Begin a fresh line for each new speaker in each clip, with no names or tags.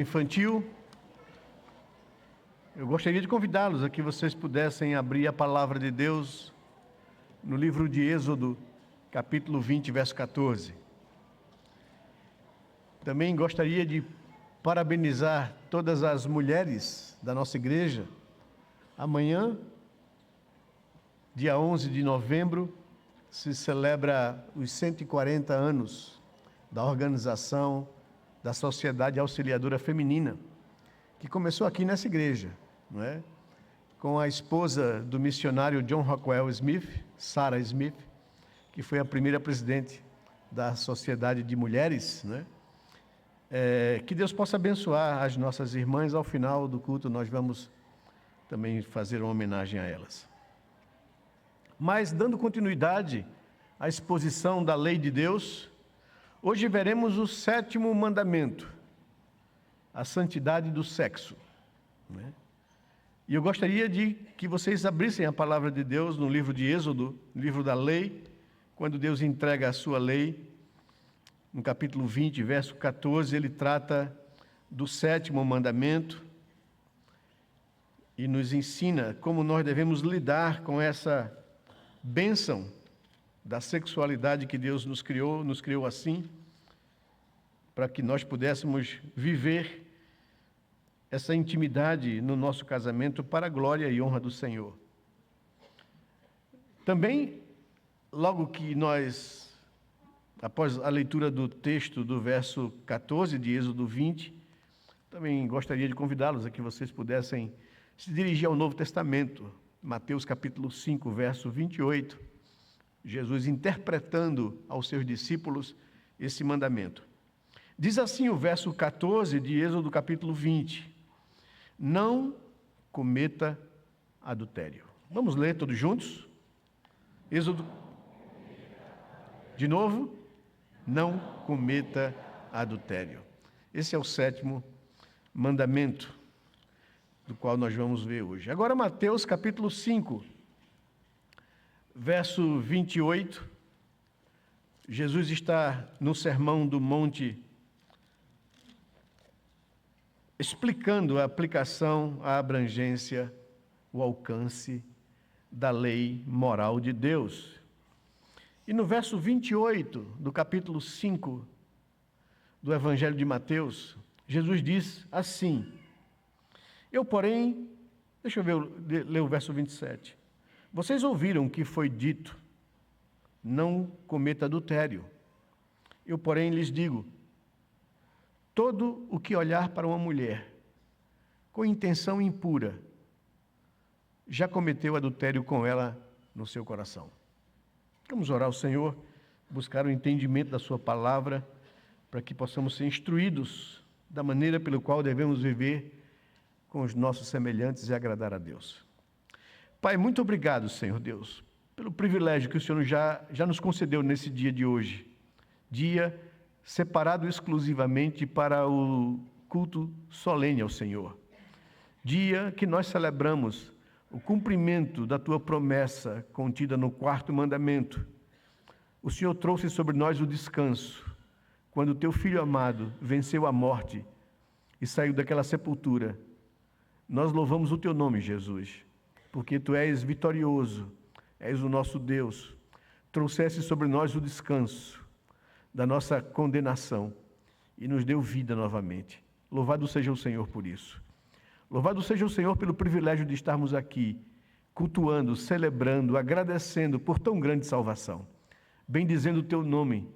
Infantil, eu gostaria de convidá-los a que vocês pudessem abrir a palavra de Deus no livro de Êxodo, capítulo 20, verso 14. Também gostaria de parabenizar todas as mulheres da nossa igreja. Amanhã, dia 11 de novembro, se celebra os 140 anos da organização da Sociedade Auxiliadora Feminina, que começou aqui nessa igreja, não é? Com a esposa do missionário John Rockwell Smith, Sarah Smith, que foi a primeira presidente da Sociedade de Mulheres, né? Que Deus possa abençoar as nossas irmãs. Ao final do culto nós vamos também fazer uma homenagem a elas. Mas, dando continuidade à exposição da lei de Deus, hoje veremos o 7º mandamento, a santidade do sexo, né? E eu gostaria de que vocês abrissem a palavra de Deus no livro de Êxodo, livro da lei, quando Deus entrega a sua lei, no capítulo 20, verso 14, ele trata do 7º mandamento e nos ensina como nós devemos lidar com essa bênção da sexualidade que Deus nos criou assim, para que nós pudéssemos viver essa intimidade no nosso casamento para a glória e honra do Senhor. Também, logo que nós, após a leitura do texto do verso 14 de Êxodo 20, também gostaria de convidá-los a que vocês pudessem se dirigir ao Novo Testamento, Mateus capítulo 5, verso 28, Jesus interpretando aos seus discípulos esse mandamento. Diz assim o verso 14 de Êxodo capítulo 20, não cometa adultério. Vamos ler todos juntos? Êxodo, de novo, não cometa adultério. Esse é o 7º mandamento, do qual nós vamos ver hoje. Agora Mateus capítulo 5, verso 28, Jesus está no Sermão do Monte, explicando a aplicação, a abrangência, o alcance da lei moral de Deus. E no verso 28 do capítulo 5 do Evangelho de Mateus, Jesus diz assim: eu, porém, deixa eu ler o verso 27. Vocês ouviram que foi dito, não cometa adultério. Eu, porém, lhes digo, todo o que olhar para uma mulher com intenção impura, já cometeu adultério com ela no seu coração. Vamos orar ao Senhor, buscar o entendimento da sua palavra, para que possamos ser instruídos da maneira pela qual devemos viver com os nossos semelhantes e agradar a Deus. Pai, muito obrigado, Senhor Deus, pelo privilégio que o Senhor já nos concedeu nesse dia de hoje, dia separado exclusivamente para o culto solene ao Senhor. Dia que nós celebramos o cumprimento da Tua promessa contida no 4º mandamento. O Senhor trouxe sobre nós o descanso, quando o Teu Filho amado venceu a morte e saiu daquela sepultura. Nós louvamos o Teu nome, Jesus, porque Tu és vitorioso, és o nosso Deus. Trouxeste sobre nós o descanso da nossa condenação e nos deu vida novamente. Louvado seja o Senhor por isso. Louvado seja o Senhor pelo privilégio de estarmos aqui, cultuando, celebrando, agradecendo por tão grande salvação, bendizendo o Teu nome,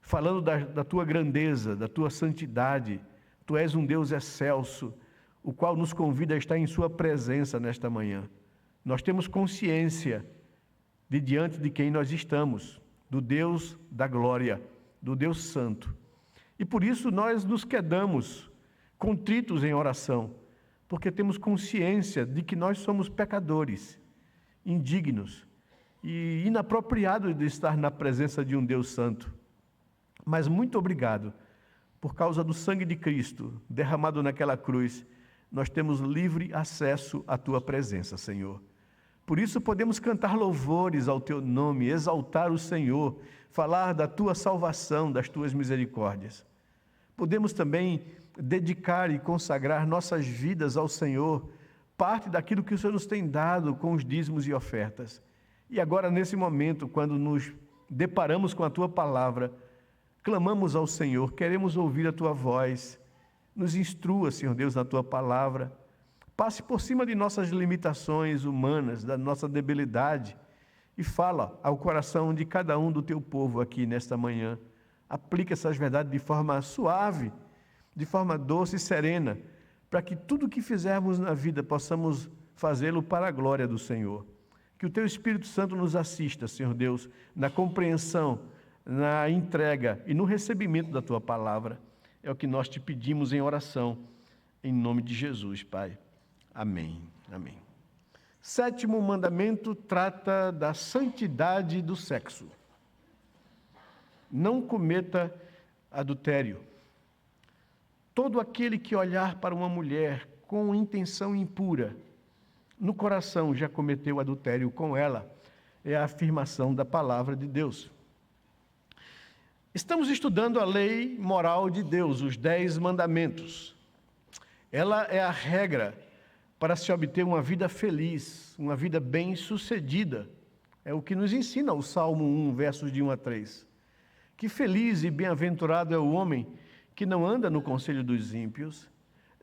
falando da Tua grandeza, da Tua santidade. Tu és um Deus excelso, o qual nos convida a estar em Sua presença nesta manhã. Nós temos consciência de diante de quem nós estamos, do Deus da glória, do Deus Santo. E por isso nós nos quedamos contritos em oração, porque temos consciência de que nós somos pecadores, indignos e inapropriados de estar na presença de um Deus Santo. Mas muito obrigado, por causa do sangue de Cristo derramado naquela cruz, nós temos livre acesso à Tua presença, Senhor. Por isso podemos cantar louvores ao Teu nome, exaltar o Senhor, falar da Tua salvação, das Tuas misericórdias. Podemos também dedicar e consagrar nossas vidas ao Senhor, parte daquilo que o Senhor nos tem dado com os dízimos e ofertas. E agora, nesse momento, quando nos deparamos com a Tua palavra, clamamos ao Senhor, queremos ouvir a Tua voz. Nos instrua, Senhor Deus, na Tua palavra. Passe por cima de nossas limitações humanas, da nossa debilidade, e fala ao coração de cada um do Teu povo aqui nesta manhã. Aplica essas verdades de forma suave, de forma doce e serena, para que tudo o que fizermos na vida possamos fazê-lo para a glória do Senhor. Que o Teu Espírito Santo nos assista, Senhor Deus, na compreensão, na entrega e no recebimento da Tua palavra. É o que nós te pedimos em oração, em nome de Jesus, Pai. Amém. Amém. Sétimo mandamento trata da santidade do sexo. Não cometa adultério. Todo aquele que olhar para uma mulher com intenção impura, no coração já cometeu adultério com ela. É a afirmação da palavra de Deus. Estamos estudando a lei moral de Deus, os 10 mandamentos. Ela é a regra para se obter uma vida feliz, uma vida bem-sucedida. É o que nos ensina o Salmo 1, versos de 1 a 3. Que feliz e bem-aventurado é o homem que não anda no conselho dos ímpios,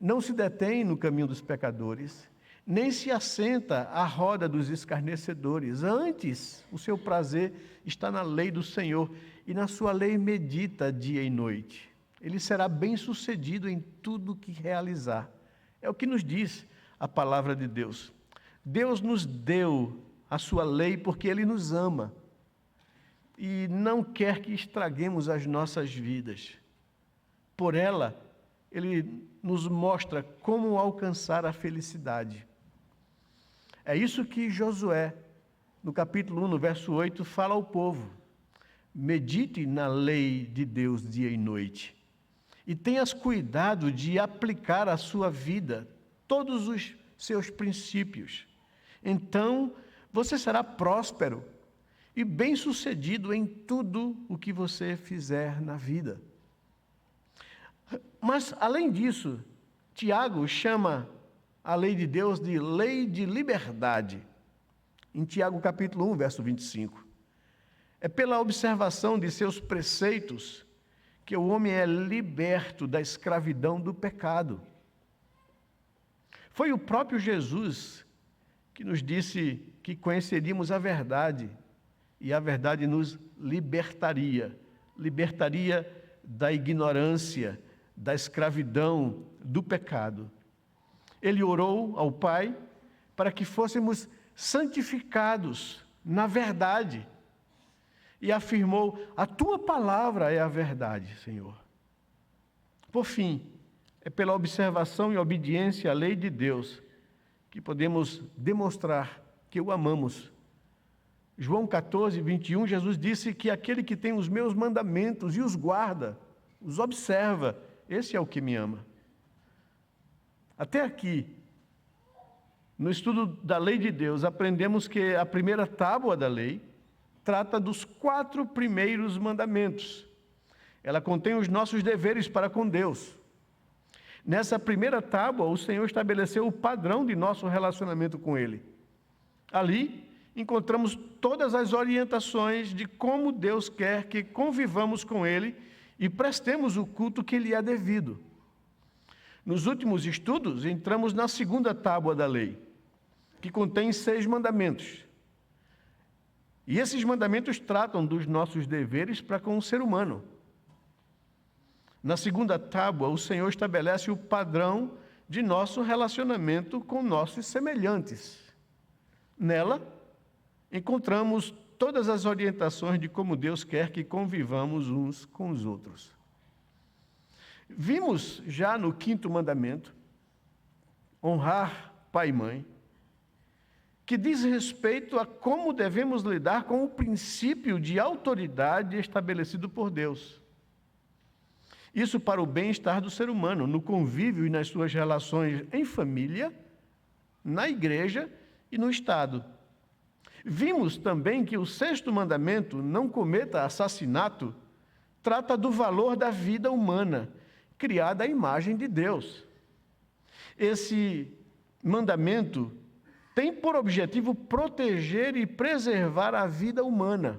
não se detém no caminho dos pecadores, nem se assenta à roda dos escarnecedores. Antes, o seu prazer está na lei do Senhor, e na sua lei medita dia e noite. Ele será bem-sucedido em tudo que realizar. É o que nos diz a palavra de Deus. Deus nos deu a sua lei porque Ele nos ama e não quer que estraguemos as nossas vidas. Por ela, Ele nos mostra como alcançar a felicidade. É isso que Josué, no capítulo 1, no verso 8, fala ao povo. Medite na lei de Deus dia e noite, e tenhas cuidado de aplicar à sua vida todos os seus princípios. Então, você será próspero e bem-sucedido em tudo o que você fizer na vida. Mas, além disso, Tiago chama a lei de Deus de lei de liberdade. Em Tiago capítulo 1, verso 25. É pela observação de seus preceitos que o homem é liberto da escravidão do pecado. Foi o próprio Jesus que nos disse que conheceríamos a verdade, e a verdade nos libertaria da ignorância, da escravidão, do pecado. Ele orou ao Pai para que fôssemos santificados na verdade e afirmou: a Tua palavra é a verdade, Senhor. Por fim, é pela observação e obediência à lei de Deus que podemos demonstrar que o amamos. João 14, 21, Jesus disse que aquele que tem os meus mandamentos e os guarda, os observa, esse é o que me ama. Até aqui, no estudo da lei de Deus, aprendemos que a primeira tábua da lei trata dos 4 primeiros mandamentos. Ela contém os nossos deveres para com Deus. Nessa primeira tábua, o Senhor estabeleceu o padrão de nosso relacionamento com Ele. Ali, encontramos todas as orientações de como Deus quer que convivamos com Ele e prestemos o culto que lhe é devido. Nos últimos estudos, entramos na segunda tábua da lei, que contém 6 mandamentos. E esses mandamentos tratam dos nossos deveres para com o ser humano. Na segunda tábua, o Senhor estabelece o padrão de nosso relacionamento com nossos semelhantes. Nela, encontramos todas as orientações de como Deus quer que convivamos uns com os outros. Vimos já no 5º mandamento, honrar pai e mãe, que diz respeito a como devemos lidar com o princípio de autoridade estabelecido por Deus. Isso para o bem-estar do ser humano, no convívio e nas suas relações em família, na igreja e no Estado. Vimos também que o 6º mandamento, não cometa assassinato, trata do valor da vida humana, criada à imagem de Deus. Esse mandamento tem por objetivo proteger e preservar a vida humana.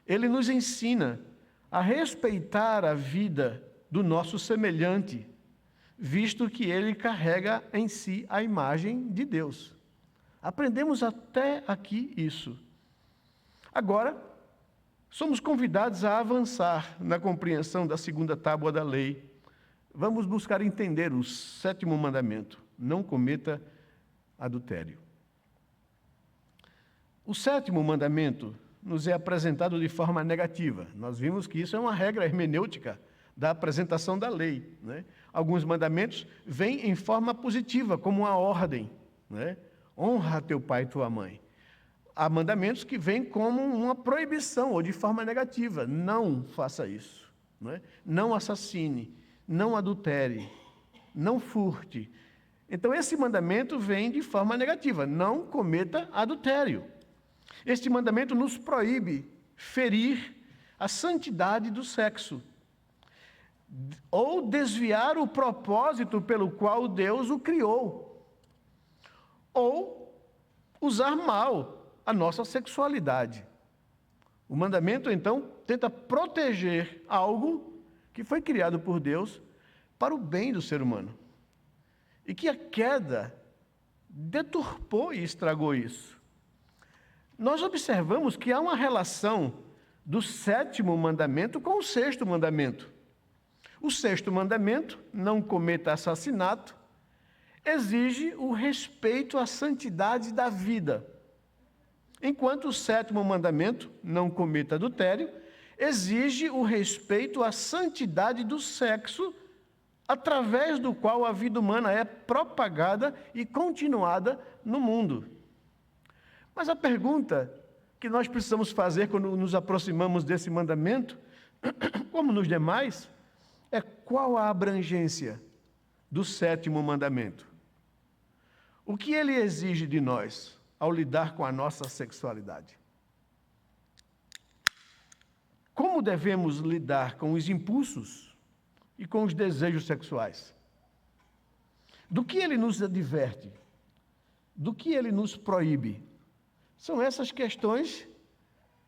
Ele nos ensina a respeitar a vida do nosso semelhante, visto que ele carrega em si a imagem de Deus. Aprendemos até aqui isso. Agora, somos convidados a avançar na compreensão da segunda tábua da lei. Vamos buscar entender o 7º mandamento: não cometa adultério. O 7º mandamento nos é apresentado de forma negativa. Nós vimos que isso é uma regra hermenêutica da apresentação da lei, né? Alguns mandamentos vêm em forma positiva, como uma ordem, né? Honra teu pai e tua mãe. Há mandamentos que vêm como uma proibição, ou de forma negativa: não faça isso, né? Não assassine, não adultere, não furte. Então, esse mandamento vem de forma negativa: não cometa adultério. Este mandamento nos proíbe ferir a santidade do sexo, ou desviar o propósito pelo qual Deus o criou, ou usar mal a nossa sexualidade. O mandamento, então, tenta proteger algo que foi criado por Deus para o bem do ser humano, e que a queda deturpou e estragou isso. Nós observamos que há uma relação do 7º mandamento com o 6º mandamento. O 6º mandamento, não cometa assassinato, exige o respeito à santidade da vida, enquanto o 7º mandamento, não cometa adultério, exige o respeito à santidade do sexo, através do qual a vida humana é propagada e continuada no mundo. Mas a pergunta que nós precisamos fazer quando nos aproximamos desse mandamento, como nos demais, é: qual a abrangência do 7º mandamento? O que ele exige de nós ao lidar com a nossa sexualidade? Como devemos lidar com os impulsos e com os desejos sexuais? Do que ele nos adverte? Do que ele nos proíbe? São essas questões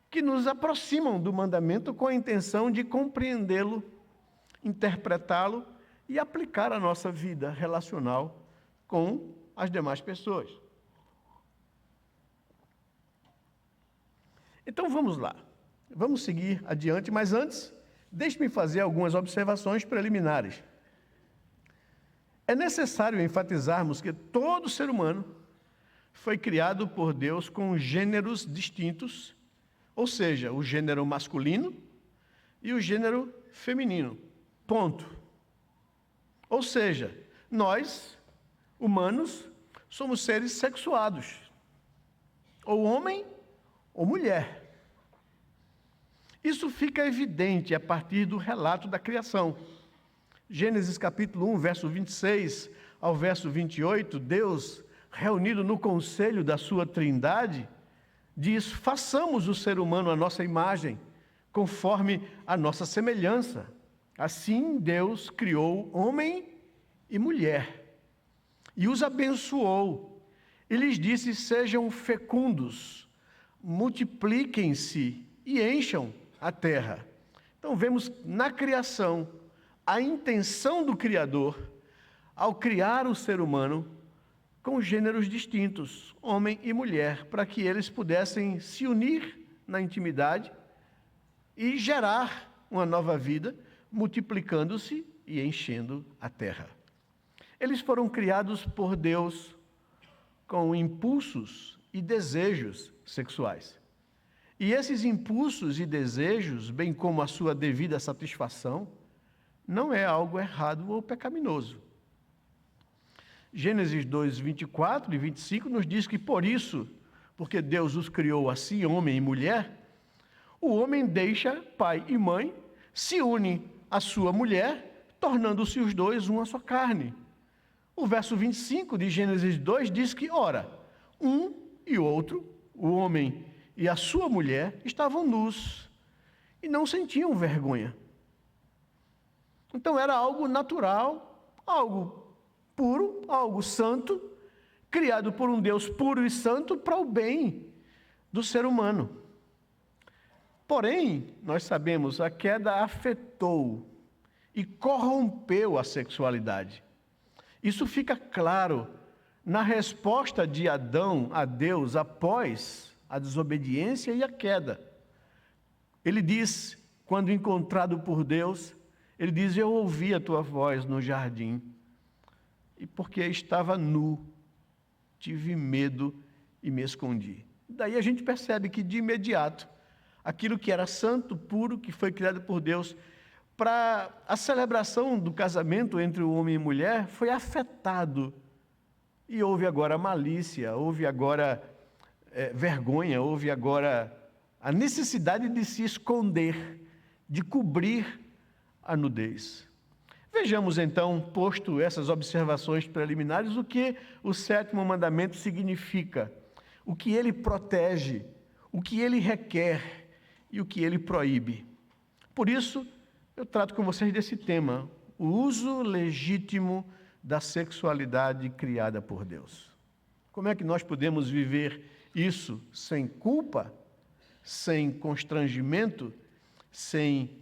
que nos aproximam do mandamento com a intenção de compreendê-lo, interpretá-lo e aplicar a nossa vida relacional com as demais pessoas. Então vamos lá, vamos seguir adiante, mas antes, deixe-me fazer algumas observações preliminares. É necessário enfatizarmos que todo ser humano foi criado por Deus com gêneros distintos, ou seja, o gênero masculino e o gênero feminino. Ponto. Ou seja, nós, humanos, somos seres sexuados, ou homem ou mulher. Isso fica evidente a partir do relato da criação. Gênesis capítulo 1, verso 26 ao verso 28, Deus, reunido no conselho da sua trindade, diz: façamos o ser humano à nossa imagem, conforme a nossa semelhança. Assim Deus criou homem e mulher, e os abençoou, e lhes disse: sejam fecundos, multipliquem-se e encham a terra. Então vemos na criação a intenção do Criador ao criar o ser humano com gêneros distintos, homem e mulher, para que eles pudessem se unir na intimidade e gerar uma nova vida, multiplicando-se e enchendo a terra. Eles foram criados por Deus com impulsos e desejos sexuais. E esses impulsos e desejos, bem como a sua devida satisfação, não é algo errado ou pecaminoso. Gênesis 2, 24 e 25 nos diz que por isso, porque Deus os criou assim, homem e mulher, o homem deixa pai e mãe, se une à sua mulher, tornando-se os dois uma só carne. O verso 25 de Gênesis 2 diz que, ora, um e outro, o homem e a sua mulher, estavam nus e não sentiam vergonha. Então era algo natural, algo puro, algo santo, criado por um Deus puro e santo para o bem do ser humano. Porém, nós sabemos, a queda afetou e corrompeu a sexualidade. Isso fica claro na resposta de Adão a Deus após a desobediência e a queda. Ele diz, quando encontrado por Deus, ele diz: eu ouvi a tua voz no jardim, e porque estava nu, tive medo e me escondi. Daí a gente percebe que de imediato, aquilo que era santo, puro, que foi criado por Deus para a celebração do casamento entre o homem e mulher, foi afetado. E houve agora malícia, houve agora vergonha, houve agora a necessidade de se esconder, de cobrir a nudez. Vejamos então, posto essas observações preliminares, o que o sétimo mandamento significa, o que ele protege, o que ele requer e o que ele proíbe. Por isso, eu trato com vocês desse tema, o uso legítimo da sexualidade criada por Deus. Como é que nós podemos viver isso sem culpa, sem constrangimento, sem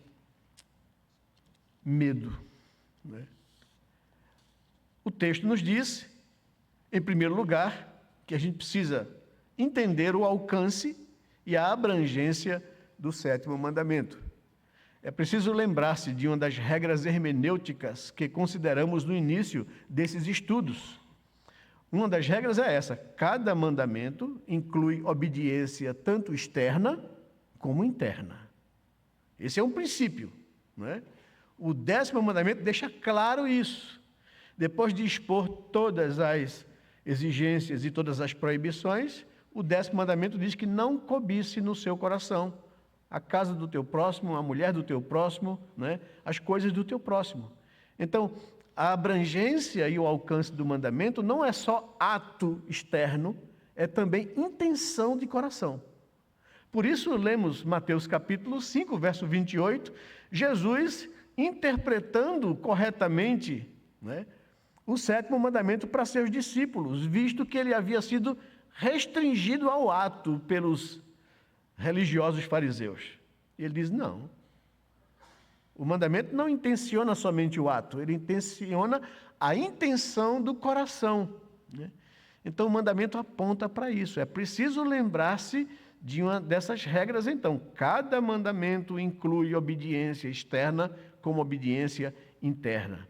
medo? Né? O texto nos diz, em primeiro lugar, que a gente precisa entender o alcance e a abrangência do sétimo mandamento. É preciso lembrar-se de uma das regras hermenêuticas que consideramos no início desses estudos. Uma das regras é essa: cada mandamento inclui obediência tanto externa como interna. Esse é um princípio, não é? O 10º mandamento deixa claro isso. Depois de expor todas as exigências e todas as proibições, o 10º mandamento diz que não cobice no seu coração a casa do teu próximo, a mulher do teu próximo, né? As coisas do teu próximo. Então, a abrangência e o alcance do mandamento não é só ato externo, é também intenção de coração. Por isso, lemos Mateus capítulo 5, verso 28, Jesus interpretando corretamente, né, o 7º mandamento para seus discípulos, visto que ele havia sido restringido ao ato pelos religiosos fariseus. E ele diz: não, o mandamento não intenciona somente o ato, ele intenciona a intenção do coração, né? Então o mandamento aponta para isso. É preciso lembrar-se de uma dessas regras. Então, cada mandamento inclui obediência externa como obediência interna.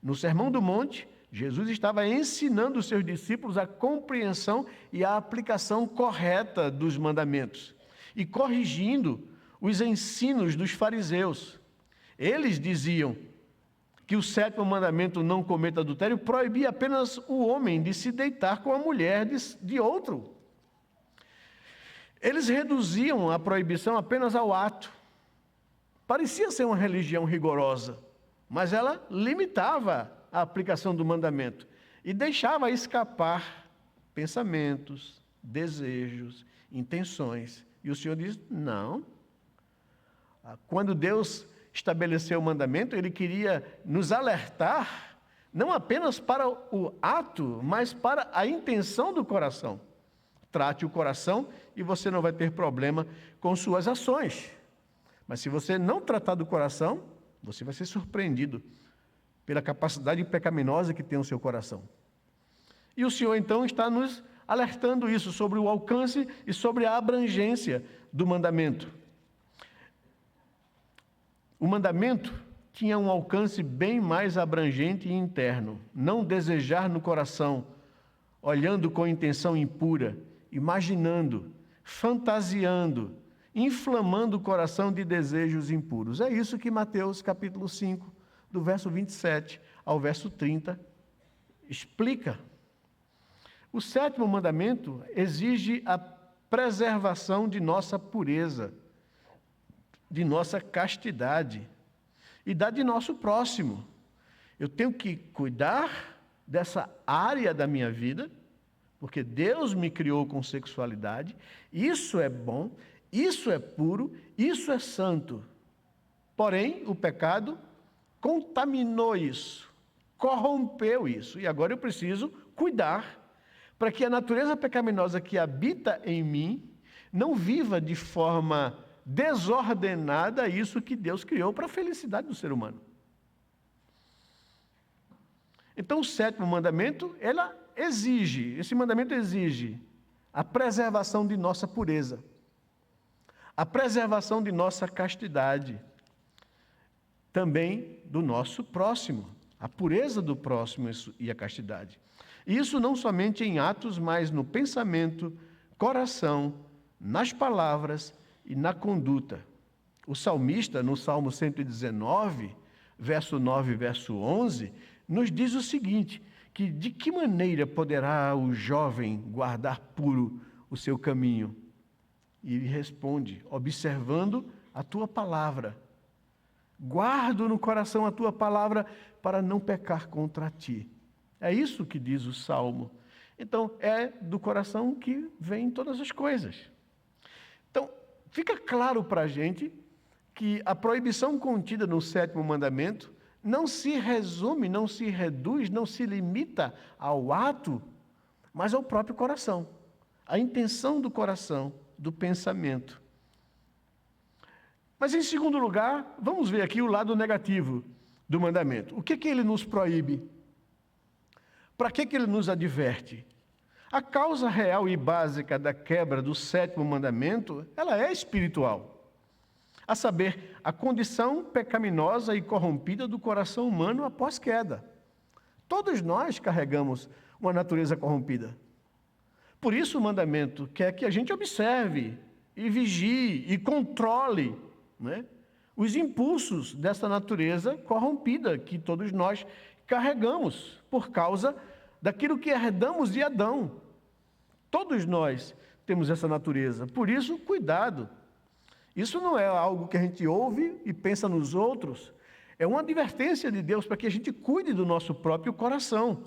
No Sermão do Monte, Jesus estava ensinando os seus discípulos a compreensão e a aplicação correta dos mandamentos e corrigindo os ensinos dos fariseus. Eles diziam que o 7º mandamento, não cometa adultério, proibia apenas o homem de se deitar com a mulher de outro. Eles reduziam a proibição apenas ao ato. Parecia ser uma religião rigorosa, mas ela limitava a aplicação do mandamento e deixava escapar pensamentos, desejos, intenções. E o Senhor diz: não. Quando Deus estabeleceu o mandamento, Ele queria nos alertar, não apenas para o ato, mas para a intenção do coração. Trate o coração e você não vai ter problema com suas ações. Mas se você não tratar do coração, você vai ser surpreendido pela capacidade pecaminosa que tem o seu coração. E o Senhor, então, está nos alertando isso, sobre o alcance e sobre a abrangência do mandamento. O mandamento tinha um alcance bem mais abrangente e interno. Não desejar no coração, olhando com intenção impura, imaginando, fantasiando, inflamando o coração de desejos impuros. É isso que Mateus capítulo 5, do verso 27 ao verso 30, explica. O 7º mandamento exige a preservação de nossa pureza, de nossa castidade e da de nosso próximo. Eu tenho que cuidar dessa área da minha vida, porque Deus me criou com sexualidade. Isso é bom, isso é puro, isso é santo. Porém, o pecado contaminou isso, corrompeu isso. E agora eu preciso cuidar para que a natureza pecaminosa que habita em mim não viva de forma desordenada isso que Deus criou para a felicidade do ser humano. Então, o sétimo mandamento, esse mandamento exige a preservação de nossa pureza, a preservação de nossa castidade, também do nosso próximo, a pureza do próximo e a castidade. E isso não somente em atos, mas no pensamento, coração, nas palavras e na conduta. O salmista, no Salmo 119, verso 9 e verso 11, nos diz o seguinte, que de que maneira poderá o jovem guardar puro o seu caminho? E ele responde, observando a tua palavra. Guardo no coração a tua palavra para não pecar contra ti. É isso que diz o Salmo. Então, é do coração que vêm todas as coisas. Então, fica claro para a gente que a proibição contida no sétimo mandamento não se resume, não se reduz, não se limita ao ato, mas ao próprio coração. A intenção do coração, do pensamento. Mas, em segundo lugar, vamos ver aqui o lado negativo do mandamento. O que ele nos proíbe? Para que ele nos adverte? A causa real e básica da quebra do sétimo mandamento, ela é espiritual. A saber, a condição pecaminosa e corrompida do coração humano após queda. Todos nós carregamos uma natureza corrompida. Por isso o mandamento quer que a gente observe e vigie e controle, né, os impulsos dessa natureza corrompida que todos nós carregamos por causa daquilo que herdamos de Adão. Todos nós temos essa natureza, por isso, cuidado. Isso não é algo que a gente ouve e pensa nos outros, é uma advertência de Deus para que a gente cuide do nosso próprio coração.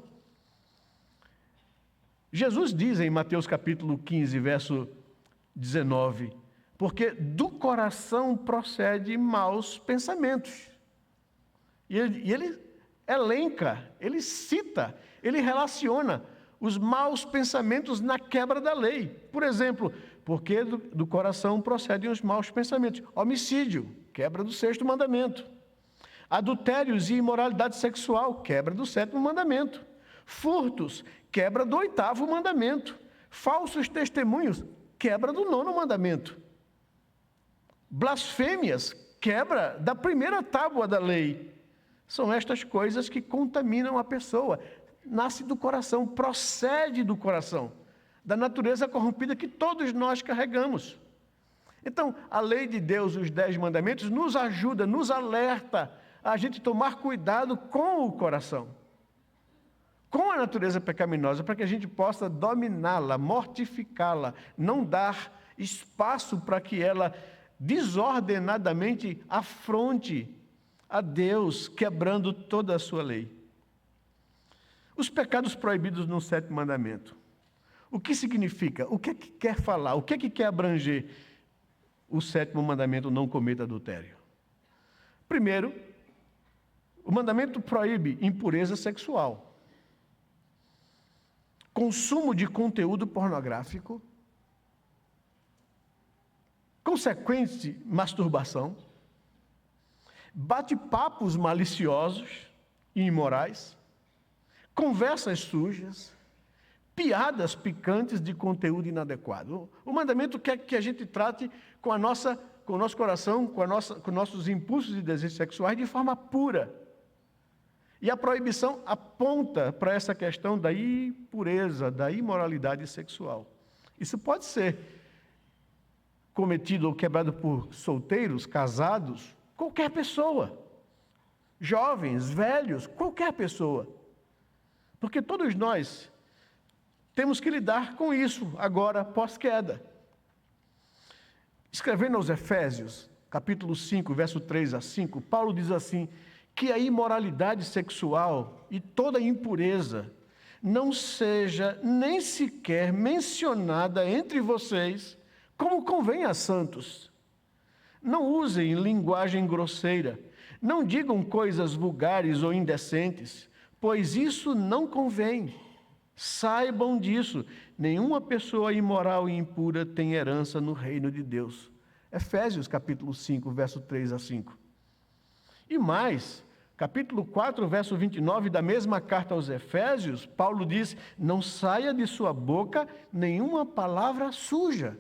Jesus diz em Mateus capítulo 15, verso 19, porque do coração procede maus pensamentos. E ele elenca, ele cita, ele relaciona os maus pensamentos na quebra da lei. Por exemplo, porque do coração procedem os maus pensamentos. Homicídio, quebra do sexto mandamento. Adultérios e imoralidade sexual, quebra do sétimo mandamento. Furtos, quebra do oitavo mandamento. Falsos testemunhos, quebra do nono mandamento. Blasfêmias, quebra da primeira tábua da lei. São estas coisas que contaminam a pessoa. Nasce do coração, procede do coração, da natureza corrompida que todos nós carregamos. Então, a lei de Deus, os 10 mandamentos, nos ajuda, nos alerta a gente tomar cuidado com o coração, com a natureza pecaminosa, para que a gente possa dominá-la, mortificá-la, não dar espaço para que ela desordenadamente afronte a Deus, quebrando toda a sua lei. Os pecados proibidos no sétimo mandamento. O que significa? O que quer falar? O que quer abranger o sétimo mandamento, não cometa adultério? Primeiro, o mandamento proíbe impureza sexual, consumo de conteúdo pornográfico, consequente masturbação, bate-papos maliciosos e imorais, conversas sujas, piadas picantes de conteúdo inadequado. O mandamento quer que a gente trate com o nosso coração, com nossos impulsos e desejos sexuais de forma pura. E a proibição aponta para essa questão da impureza, da imoralidade sexual. Isso pode ser cometido ou quebrado por solteiros, casados, qualquer pessoa. Jovens, velhos, qualquer pessoa. Porque todos nós temos que lidar com isso agora, pós-queda. Escrevendo aos Efésios, capítulo 5, verso 3 a 5, Paulo diz assim, que a imoralidade sexual e toda impureza não seja nem sequer mencionada entre vocês, como convém a santos. Não usem linguagem grosseira, Não digam coisas vulgares ou indecentes, pois isso não convém. Saibam disso, nenhuma pessoa imoral e impura tem herança no reino de Deus. Efésios capítulo 5, verso 3 a 5. E mais, capítulo 4, verso 29 da mesma carta aos Efésios, Paulo diz: não saia de sua boca nenhuma palavra suja.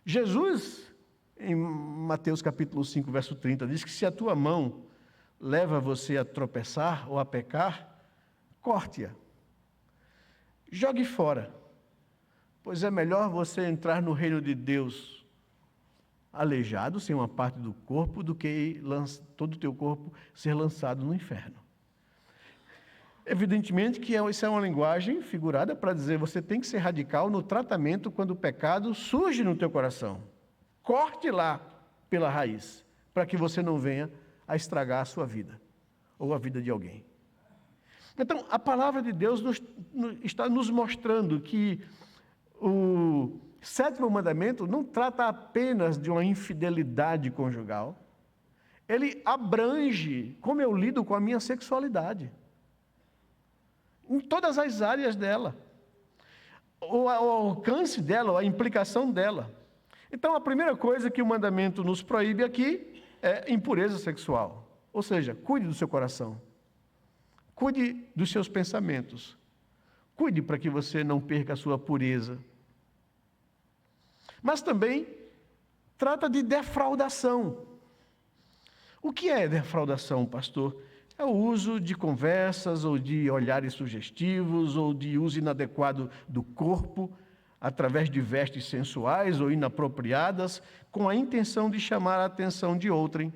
Jesus, em Mateus capítulo 5, verso 30, diz que se a tua mão leva você a tropeçar ou a pecar, corte-a. Jogue fora, pois é melhor você entrar no reino de Deus aleijado, sem uma parte do corpo, do que todo o teu corpo ser lançado no inferno. Evidentemente que isso é uma linguagem figurada para dizer você tem que ser radical no tratamento quando o pecado surge no teu coração. Corte lá pela raiz, para que você não venha a estragar a sua vida ou a vida de alguém. Então, a palavra de Deus está nos mostrando que o sétimo mandamento não trata apenas de uma infidelidade conjugal. Ele abrange como eu lido com a minha sexualidade, em todas as áreas dela, o alcance dela, a implicação dela. Então, a primeira coisa que o mandamento nos proíbe aqui é impureza sexual. Ou seja, cuide do seu coração. Cuide dos seus pensamentos. Cuide para que você não perca a sua pureza. Mas também trata de defraudação. O que é defraudação, pastor? É o uso de conversas ou de olhares sugestivos ou de uso inadequado do corpo através de vestes sensuais ou inapropriadas, com a intenção de chamar a atenção de outrem,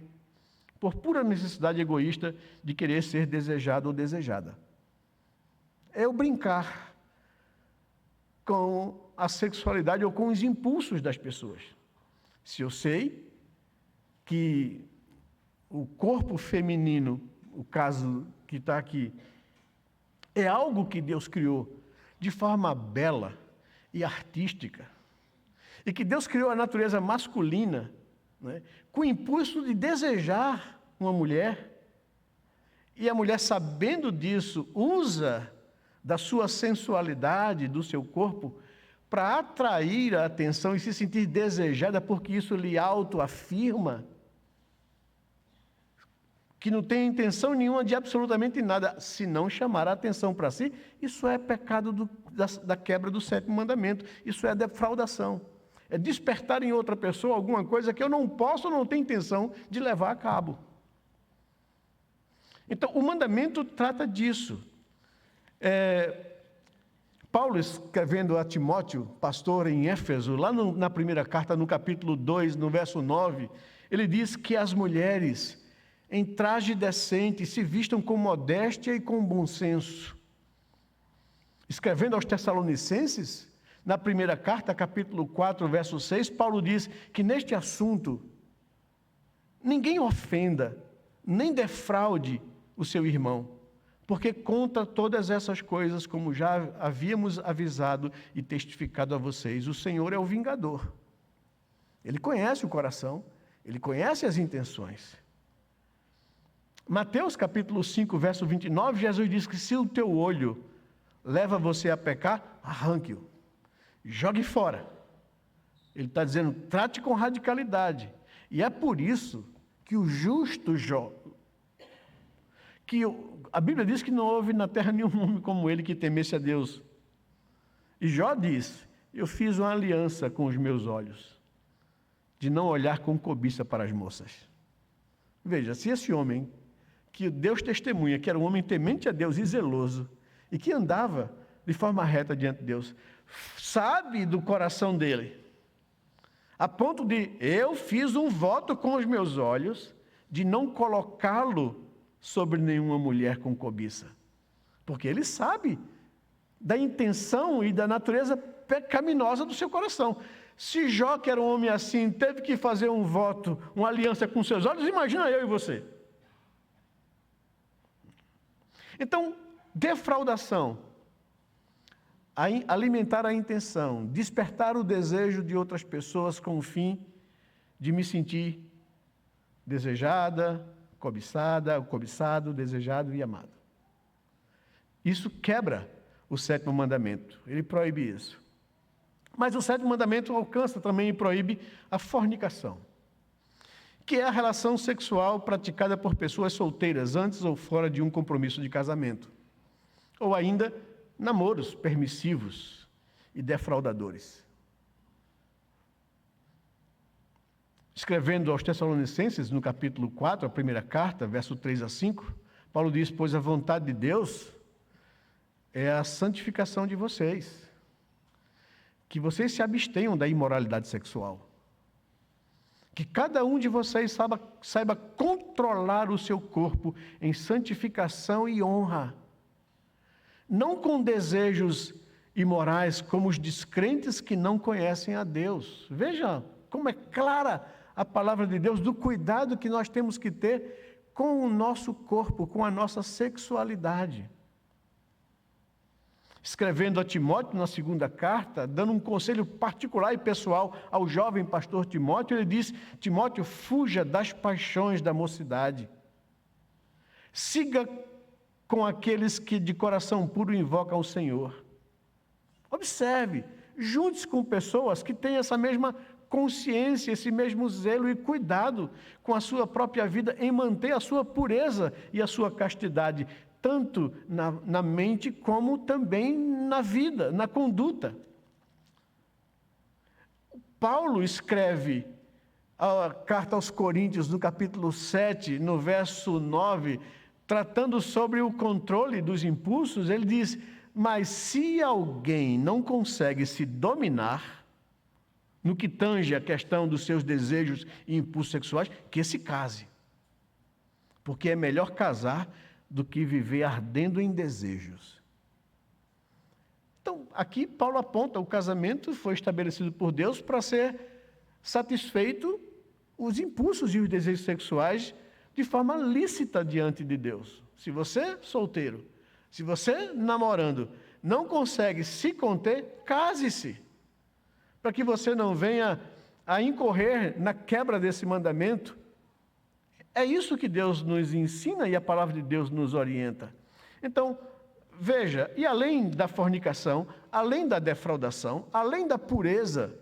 por pura necessidade egoísta de querer ser desejado ou desejada. É o brincar com a sexualidade ou com os impulsos das pessoas. Se eu sei que o corpo feminino, o caso que está aqui, é algo que Deus criou de forma bela e artística, e que Deus criou a natureza masculina, né, com o impulso de desejar uma mulher, e a mulher, sabendo disso, usa da sua sensualidade, do seu corpo, para atrair a atenção e se sentir desejada, porque isso lhe autoafirma, que não tem intenção nenhuma de absolutamente nada, se não chamar a atenção para si. Isso é pecado da quebra do sétimo mandamento, isso é defraudação, é despertar em outra pessoa alguma coisa que eu não posso ou não tenho intenção de levar a cabo. Então, o mandamento trata disso. Paulo, escrevendo a Timóteo, pastor em Éfeso, lá na primeira carta, no capítulo 2, no verso 9, ele diz que as mulheres, em traje decente, se vistam com modéstia e com bom senso. Escrevendo aos Tessalonicenses, na primeira carta, capítulo 4, verso 6, Paulo diz que neste assunto, ninguém ofenda, nem defraude o seu irmão, porque conta todas essas coisas, como já havíamos avisado e testificado a vocês. O Senhor é o vingador. Ele conhece o coração, ele conhece as intenções. Mateus capítulo 5, verso 29, Jesus diz que se o teu olho leva você a pecar, arranque-o, jogue fora. Ele está dizendo, trate com radicalidade. E é por isso que o justo Jó, a Bíblia diz que não houve na terra nenhum homem como ele que temesse a Deus. E Jó diz, eu fiz uma aliança com os meus olhos, de não olhar com cobiça para as moças. Veja, se esse homem, que Deus testemunha, que era um homem temente a Deus e zeloso, e que andava de forma reta diante de Deus, sabe do coração dele, a ponto de, eu fiz um voto com os meus olhos, de não colocá-lo sobre nenhuma mulher com cobiça, porque ele sabe da intenção e da natureza pecaminosa do seu coração. Se Jó, que era um homem assim, teve que fazer um voto, uma aliança com seus olhos, imagina eu e você. Então, defraudação, alimentar a intenção, despertar o desejo de outras pessoas com o fim de me sentir desejada, cobiçada, o cobiçado, desejado e amado. Isso quebra o 7º mandamento, ele proíbe isso. Mas o 7º mandamento alcança também e proíbe a fornicação, que é a relação sexual praticada por pessoas solteiras antes ou fora de um compromisso de casamento, ou ainda namoros permissivos e defraudadores. Escrevendo aos Tessalonicenses, no capítulo 4, a primeira carta, verso 3 a 5, Paulo diz: pois a vontade de Deus é a santificação de vocês, que vocês se abstenham da imoralidade sexual, que cada um de vocês saiba controlar o seu corpo em santificação e honra, não com desejos imorais como os descrentes que não conhecem a Deus. Veja como é clara a palavra de Deus do cuidado que nós temos que ter com o nosso corpo, com a nossa sexualidade. Escrevendo a Timóteo na 2ª carta, dando um conselho particular e pessoal ao jovem pastor Timóteo, ele diz: Timóteo, fuja das paixões da mocidade. Siga com aqueles que de coração puro invocam o Senhor. Observe, junte-se com pessoas que têm essa mesma consciência, esse mesmo zelo e cuidado com a sua própria vida em manter a sua pureza e a sua castidade, tanto na mente como também na vida, na conduta. Paulo escreve a carta aos Coríntios, no capítulo 7, no verso 9, tratando sobre o controle dos impulsos, ele diz: mas se alguém não consegue se dominar no que tange a questão dos seus desejos e impulsos sexuais, que se case. Porque é melhor casar do que viver ardendo em desejos. Então, aqui Paulo aponta: o casamento foi estabelecido por Deus para ser satisfeito os impulsos e os desejos sexuais de forma lícita diante de Deus. Se você, solteiro, se você, namorando, não consegue se conter, case-se, para que você não venha a incorrer na quebra desse mandamento. É isso que Deus nos ensina e a palavra de Deus nos orienta. Então, veja, e além da fornicação, além da defraudação, além da pureza,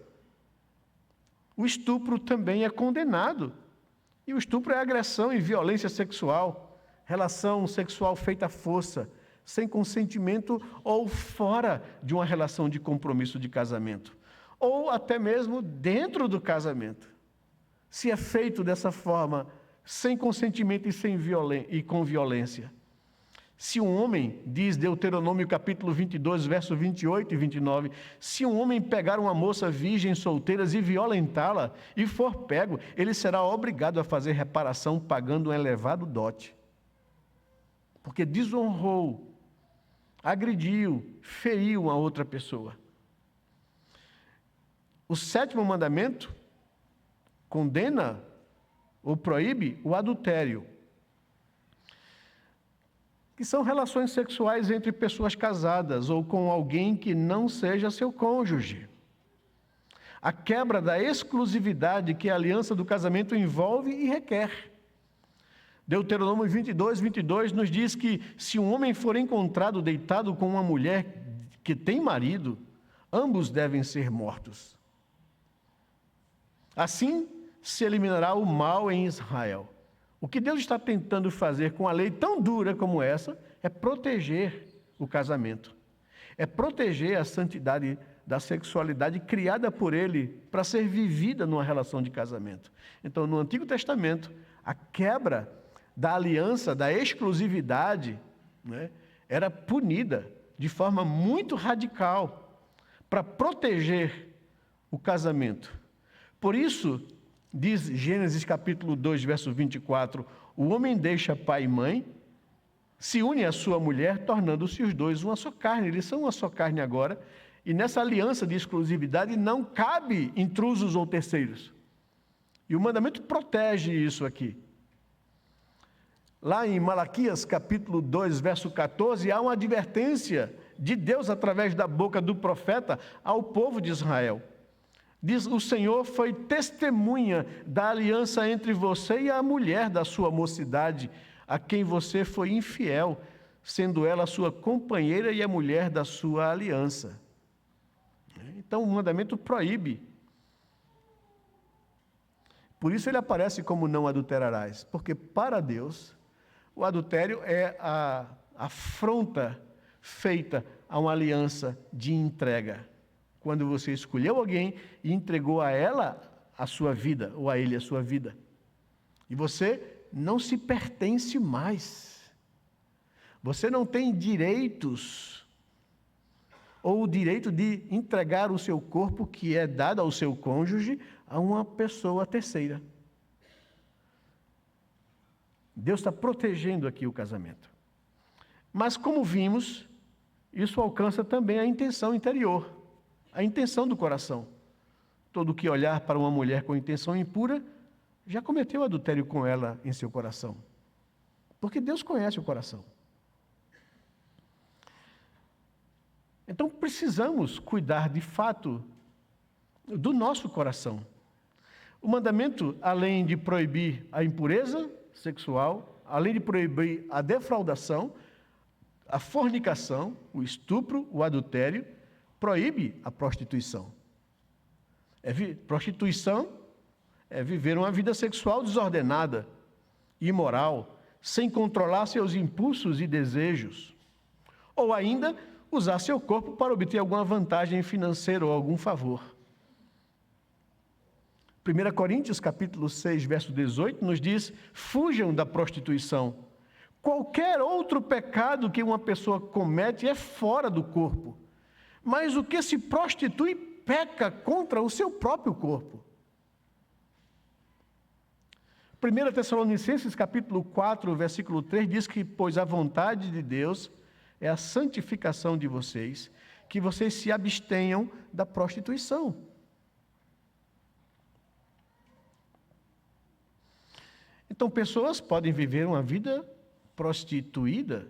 o estupro também é condenado. E o estupro é agressão e violência sexual, relação sexual feita à força, sem consentimento ou fora de uma relação de compromisso de casamento, ou até mesmo dentro do casamento. Se é feito dessa forma, sem consentimento e com violência. Se um homem, diz Deuteronômio capítulo 22, verso 28 e 29, se um homem pegar uma moça virgem solteira e violentá-la e for pego, ele será obrigado a fazer reparação pagando um elevado dote. Porque desonrou, agrediu, feriu a outra pessoa. O 7º mandamento condena ou proíbe o adultério, que são relações sexuais entre pessoas casadas ou com alguém que não seja seu cônjuge. A quebra da exclusividade que a aliança do casamento envolve e requer. Deuteronômio 22, 22 nos diz que se um homem for encontrado deitado com uma mulher que tem marido, ambos devem ser mortos. Assim se eliminará o mal em Israel. O que Deus está tentando fazer com a lei tão dura como essa é proteger o casamento. É proteger a santidade da sexualidade criada por Ele para ser vivida numa relação de casamento. Então, no Antigo Testamento, a quebra da aliança, da exclusividade, né, era punida de forma muito radical para proteger o casamento. Por isso, diz Gênesis capítulo 2, verso 24, o homem deixa pai e mãe, se une à sua mulher, tornando-se os dois uma só carne. Eles são uma só carne agora, e nessa aliança de exclusividade não cabe intrusos ou terceiros. E o mandamento protege isso aqui. Lá em Malaquias capítulo 2, verso 14, há uma advertência de Deus através da boca do profeta ao povo de Israel, Diz: o Senhor foi testemunha da aliança entre você e a mulher da sua mocidade, a quem você foi infiel, sendo ela a sua companheira e a mulher da sua aliança. Então o mandamento proíbe. Por isso ele aparece como não adulterarás, porque para Deus o adultério é a afronta feita a uma aliança de entrega. Quando você escolheu alguém e entregou a ela a sua vida, ou a ele a sua vida. E você não se pertence mais. Você não tem direitos, ou o direito de entregar o seu corpo, que é dado ao seu cônjuge, a uma pessoa terceira. Deus está protegendo aqui o casamento. Mas como vimos, isso alcança também a intenção interior, a intenção do coração. Todo que olhar para uma mulher com intenção impura, já cometeu adultério com ela em seu coração. Porque Deus conhece o coração. Então precisamos cuidar de fato do nosso coração. O mandamento, além de proibir a impureza sexual, além de proibir a defraudação, a fornicação, o estupro, o adultério, proíbe a prostituição. Prostituição é viver uma vida sexual desordenada, imoral, sem controlar seus impulsos e desejos. Ou ainda, usar seu corpo para obter alguma vantagem financeira ou algum favor. 1 Coríntios, capítulo 6, verso 18, nos diz: fujam da prostituição. Qualquer outro pecado que uma pessoa comete é fora do corpo. Mas o que se prostitui peca contra o seu próprio corpo. 1 Tessalonicenses, capítulo 4, versículo 3, diz que: pois a vontade de Deus é a santificação de vocês, que vocês se abstenham da prostituição. Então, pessoas podem viver uma vida prostituída,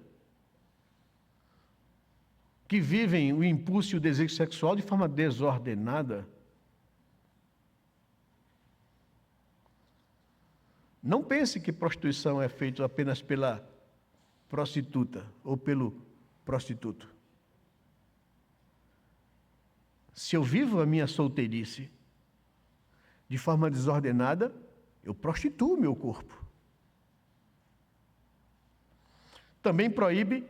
que vivem o impulso e o desejo sexual de forma desordenada. Não pense que prostituição é feita apenas pela prostituta ou pelo prostituto. Se eu vivo a minha solteirice de forma desordenada, eu prostituo o meu corpo. Também proíbe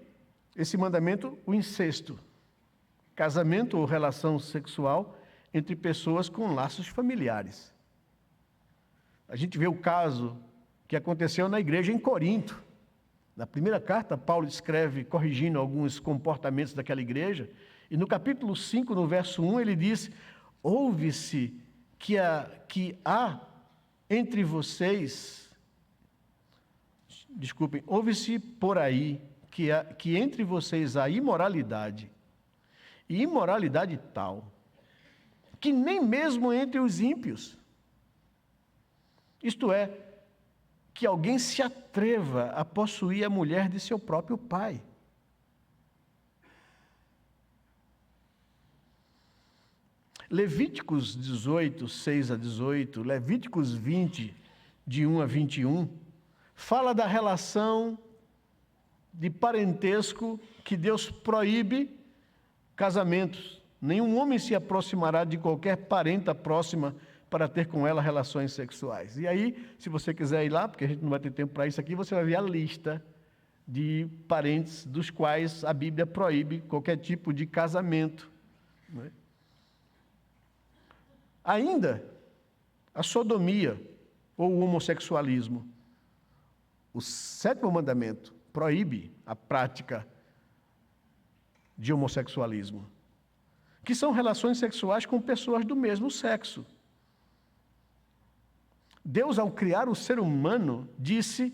esse mandamento o incesto, casamento ou relação sexual entre pessoas com laços familiares. A gente vê o caso que aconteceu na igreja em Corinto. Na primeira carta, Paulo escreve corrigindo alguns comportamentos daquela igreja, e no capítulo 5, no verso 1, ele diz: ouve-se que há entre vocês, ouve-se por aí que entre vocês há imoralidade, e imoralidade tal, que nem mesmo entre os ímpios. Isto é, que alguém se atreva a possuir a mulher de seu próprio pai. Levíticos 18, 6 a 18, Levíticos 20, de 1 a 21, fala da relação de parentesco que Deus proíbe casamentos. Nenhum homem se aproximará de qualquer parenta próxima para ter com ela relações sexuais. E aí, se você quiser ir lá, porque a gente não vai ter tempo para isso aqui, você vai ver a lista de parentes dos quais a Bíblia proíbe qualquer tipo de casamento. Não é? Ainda, a sodomia ou o homossexualismo. O 7º mandamento proíbe a prática de homossexualismo, que são relações sexuais com pessoas do mesmo sexo. Deus, ao criar o ser humano, disse: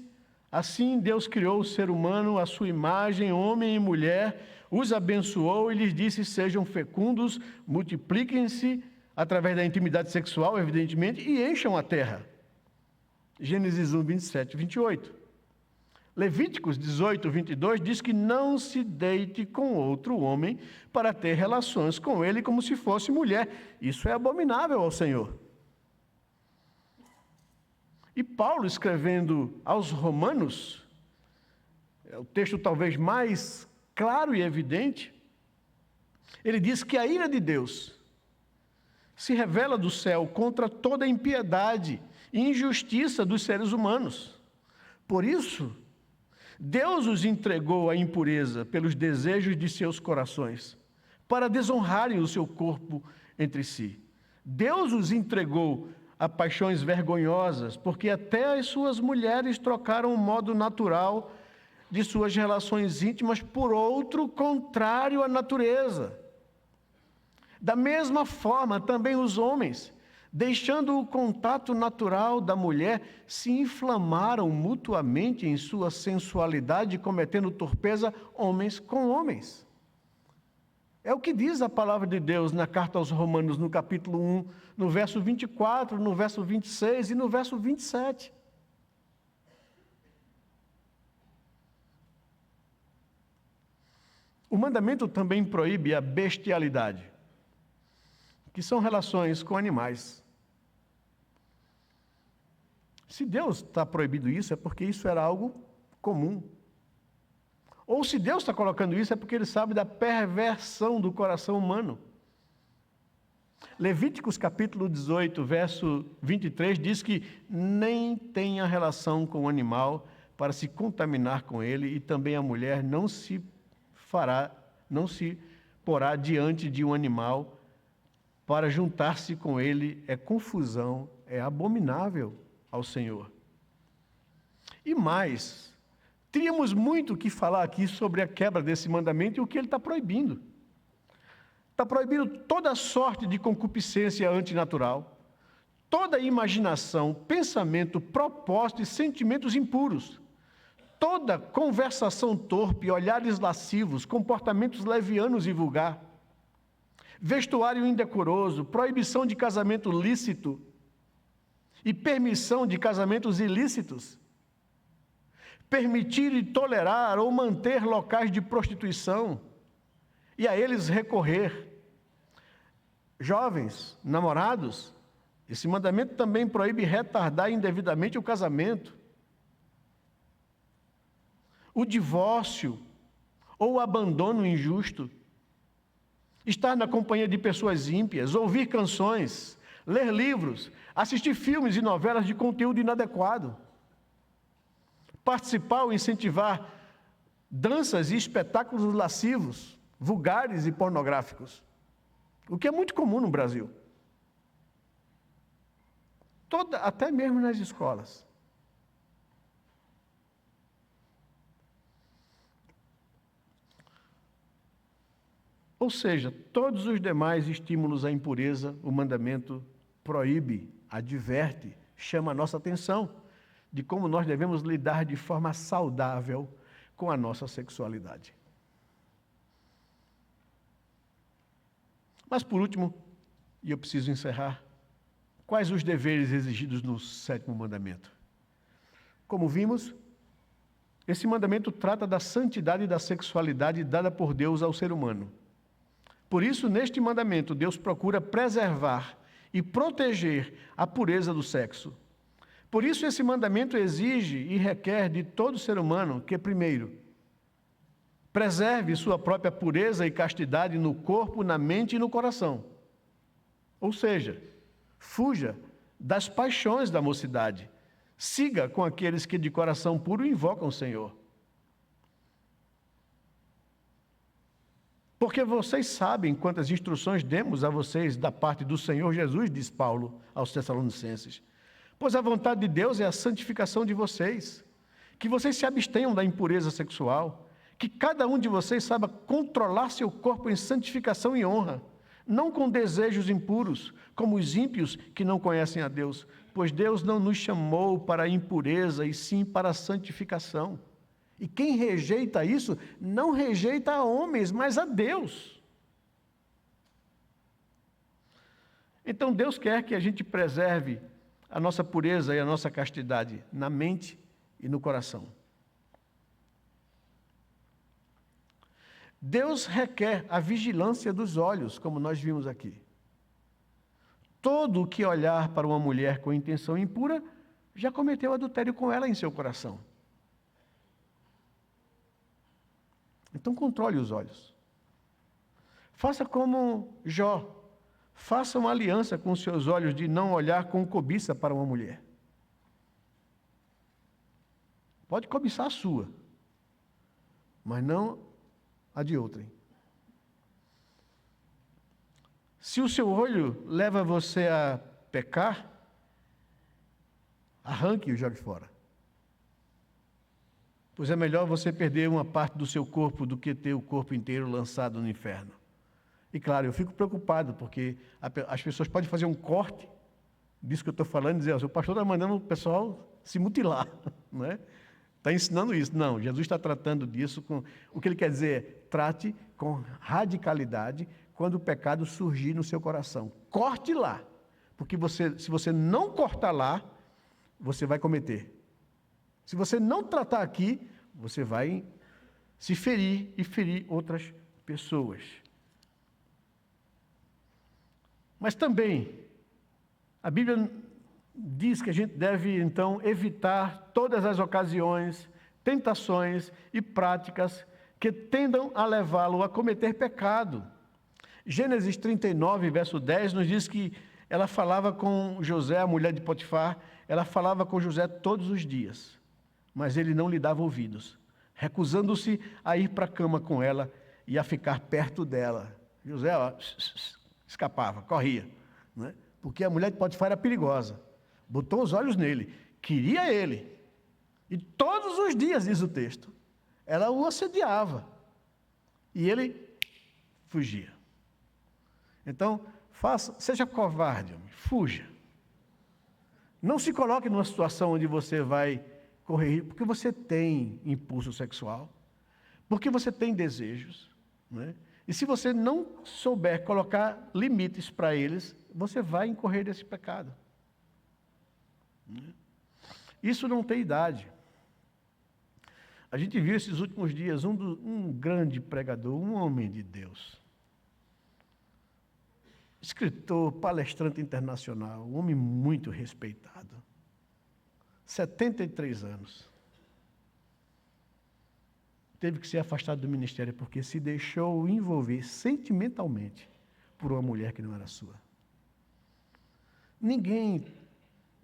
assim Deus criou o ser humano à sua imagem, homem e mulher, os abençoou e lhes disse: sejam fecundos, multipliquem-se através da intimidade sexual, evidentemente, e encham a terra. Gênesis 1, 27 e 28. Levíticos 18, 22 diz que não se deite com outro homem para ter relações com ele como se fosse mulher. Isso é abominável ao Senhor. E Paulo, escrevendo aos Romanos, é o texto talvez mais claro e evidente, ele diz que a ira de Deus se revela do céu contra toda a impiedade e injustiça dos seres humanos. Por isso, Deus os entregou à impureza pelos desejos de seus corações, para desonrarem o seu corpo entre si. Deus os entregou a paixões vergonhosas, porque até as suas mulheres trocaram o modo natural de suas relações íntimas por outro contrário à natureza. Da mesma forma, também os homens, deixando o contato natural da mulher, se inflamaram mutuamente em sua sensualidade, cometendo torpeza homens com homens. É o que diz a palavra de Deus na carta aos Romanos, no capítulo 1, no verso 24, no verso 26 e no verso 27. O mandamento também proíbe a bestialidade, que são relações com animais. Se Deus está proibindo isso, é porque isso era algo comum. Ou se Deus está colocando isso, é porque Ele sabe da perversão do coração humano. Levíticos capítulo 18, verso 23, diz que nem tenha relação com o animal para se contaminar com ele, e também a mulher não se porá diante de um animal para juntar-se com ele, é confusão, é abominável ao Senhor. E mais, teríamos muito o que falar aqui sobre a quebra desse mandamento e o que ele está proibindo. Está proibindo toda sorte de concupiscência antinatural, toda imaginação, pensamento, propósito e sentimentos impuros, toda conversação torpe, olhares lascivos, comportamentos levianos e vulgar, vestuário indecoroso, proibição de casamento lícito e permissão de casamentos ilícitos, permitir e tolerar ou manter locais de prostituição e a eles recorrer. Jovens, namorados, esse mandamento também proíbe retardar indevidamente o casamento, o divórcio ou o abandono injusto, estar na companhia de pessoas ímpias, ouvir canções, ler livros, assistir filmes e novelas de conteúdo inadequado, participar ou incentivar danças e espetáculos lascivos, vulgares e pornográficos, o que é muito comum no Brasil. Até mesmo nas escolas. Ou seja, todos os demais estímulos à impureza, o mandamento proíbe, adverte, chama a nossa atenção de como nós devemos lidar de forma saudável com a nossa sexualidade. Mas, por último, e eu preciso encerrar, quais os deveres exigidos no 7º mandamento? Como vimos, esse mandamento trata da santidade da sexualidade dada por Deus ao ser humano. Por isso, neste mandamento, Deus procura preservar e proteger a pureza do sexo. Por isso, esse mandamento exige e requer de todo ser humano que, primeiro, preserve sua própria pureza e castidade no corpo, na mente e no coração. Ou seja, fuja das paixões da mocidade. Siga com aqueles que de coração puro invocam o Senhor. Porque vocês sabem quantas instruções demos a vocês da parte do Senhor Jesus, diz Paulo aos Tessalonicenses. Pois a vontade de Deus é a santificação de vocês, que vocês se abstenham da impureza sexual, que cada um de vocês saiba controlar seu corpo em santificação e honra, não com desejos impuros, como os ímpios que não conhecem a Deus, pois Deus não nos chamou para a impureza, e sim para a santificação. E quem rejeita isso, não rejeita a homens, mas a Deus. Então Deus quer que a gente preserve a nossa pureza e a nossa castidade na mente e no coração. Deus requer a vigilância dos olhos, como nós vimos aqui. Todo o que olhar para uma mulher com intenção impura já cometeu adultério com ela em seu coração. Então controle os olhos. Faça como Jó. Faça uma aliança com os seus olhos de não olhar com cobiça para uma mulher. Pode cobiçar a sua, mas não a de outrem. Se o seu olho leva você a pecar, arranque e o jogue fora. Pois é melhor você perder uma parte do seu corpo do que ter o corpo inteiro lançado no inferno. E claro, eu fico preocupado, porque as pessoas podem fazer um corte disso que eu estou falando e dizer, o pastor está mandando o pessoal se mutilar, não é? Está ensinando isso. Não, Jesus está tratando disso com... O que ele quer dizer é, trate com radicalidade quando o pecado surgir no seu coração. Corte lá, porque se você não cortar lá, você vai cometer. Se você não tratar aqui, você vai se ferir e ferir outras pessoas. Mas também, a Bíblia diz que a gente deve, então, evitar todas as ocasiões, tentações e práticas que tendam a levá-lo a cometer pecado. Gênesis 39, verso 10, nos diz que ela falava com José, a mulher de Potifar, ela falava com José todos os dias, mas ele não lhe dava ouvidos, recusando-se a ir para a cama com ela e a ficar perto dela. José, escapava, corria, né? Porque a mulher de Potifar era perigosa. Botou os olhos nele, queria ele. E todos os dias, diz o texto, ela o assediava. E ele fugia. Então, seja covarde, homem, fuja. Não se coloque numa situação onde você vai correr, porque você tem impulso sexual, porque você tem desejos, né? E se você não souber colocar limites para eles, você vai incorrer desse pecado. Isso não tem idade. A gente viu esses últimos dias um grande pregador, um homem de Deus, escritor, palestrante internacional, um homem muito respeitado, 73 anos. Teve que ser afastado do ministério porque se deixou envolver sentimentalmente por uma mulher que não era sua. Ninguém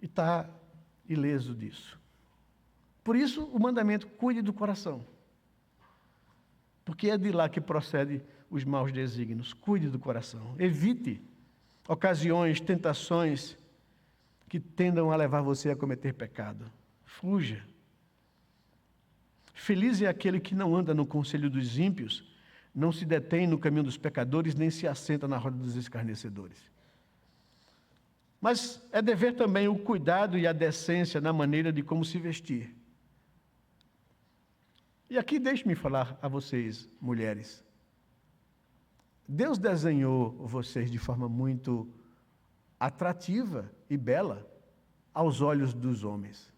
está ileso disso. Por isso, o mandamento, cuide do coração. Porque é de lá que procede os maus desígnios. Cuide do coração. Evite ocasiões, tentações que tendam a levar você a cometer pecado. Fuja. Feliz é aquele que não anda no conselho dos ímpios, não se detém no caminho dos pecadores, nem se assenta na roda dos escarnecedores. Mas é dever também o cuidado e a decência na maneira de como se vestir. E aqui deixe-me falar a vocês, mulheres. Deus desenhou vocês de forma muito atrativa e bela aos olhos dos homens.